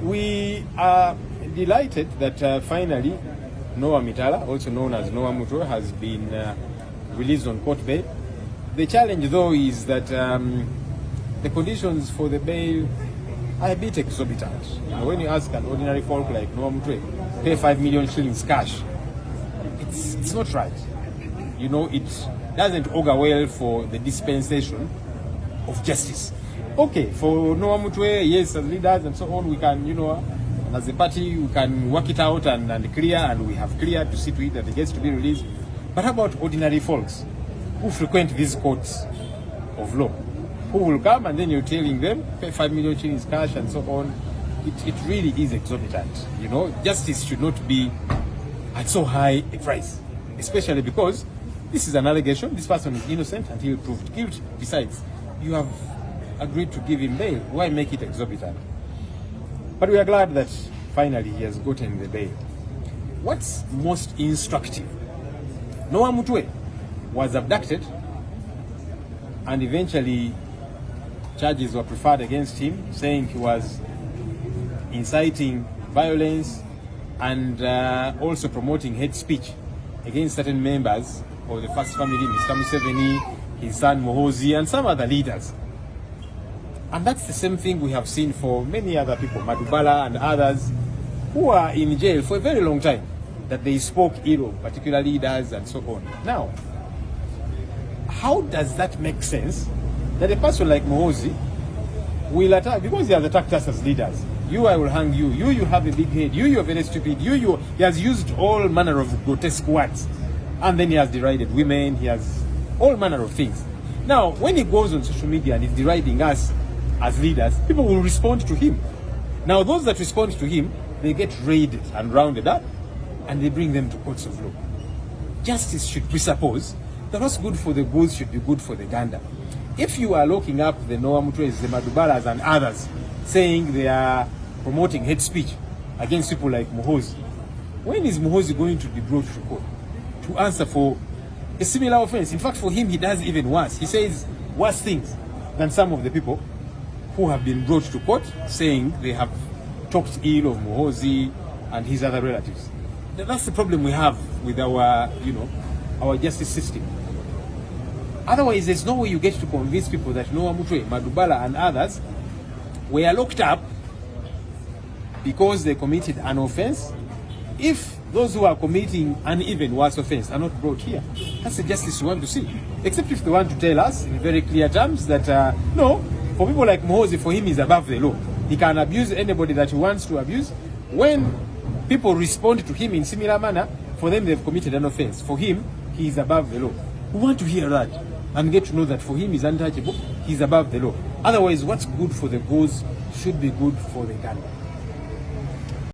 We are delighted that finally Noah Mitala, also known as Noah Mutwe, has been released on court bail. The challenge, though, is that the conditions for the bail are a bit exorbitant. You know, when you ask an ordinary folk like Noah Mutwe, pay 5 million shillings cash, it's not right. You know, it doesn't augur well for the dispensation of justice. Okay, for Noah Mutwe, yes, as leaders and so on, we can, you know, as a party, we can work it out and clear, and we have cleared to see to it that it gets to be released. But how about ordinary folks who frequent these courts of law, who will come and then you're telling them, pay 5 million shillings cash and so on? It really is exorbitant. You know, justice should not be at so high a price, especially because this is an allegation. This person is innocent until proved guilty. Besides, you have agreed to give him bail. Why make it exorbitant? But we are glad that finally he has gotten the bail. What's most instructive? Noah Mutwe was abducted and eventually charges were preferred against him, saying he was inciting violence and also promoting hate speech against certain members of the first family, Mr. Museveni, his son Muhoozi, and some other leaders. And that's the same thing we have seen for many other people, Madubala and others, who are in jail for a very long time, that they spoke ill of particular leaders and so on. Now, how does that make sense that a person like Muhoozi will attack, because he has attacked us as leaders? You, I will hang you. You have a big head. You are very stupid. He has used all manner of grotesque words. And then he has derided women. He has all manner of things. Now, when he goes on social media and is deriding us as leaders, people will respond to him. Now, those that respond to him, they get raided and rounded up, and they bring them to courts of law. Justice should presuppose that what's good for the goose should be good for the gander. If you are locking up the Noah Mutwes, the Madubalas, and others, saying they are promoting hate speech against people like Muhoozi, when is Muhoozi going to be brought to court to answer for a similar offense? In fact, for him, he does even worse. He says worse things than some of the people who have been brought to court saying they have talked ill of Muhoozi and his other relatives. That's the problem we have with our, you know, our justice system. Otherwise, there's no way you get to convince people that Noah Mutwe, Madubala, and others were locked up because they committed an offense, if those who are committing an even worse offense are not brought here. That's the justice we want to see. Except if they want to tell us in very clear terms that, no, for people like Muhoozi, for him, he's above the law. He can abuse anybody that he wants to abuse. When people respond to him in similar manner, for them, they've committed an offense. For him, he is above the law. We want to hear that and get to know that for him, he's untouchable, he's above the law. Otherwise, what's good for the goose should be good for the gander.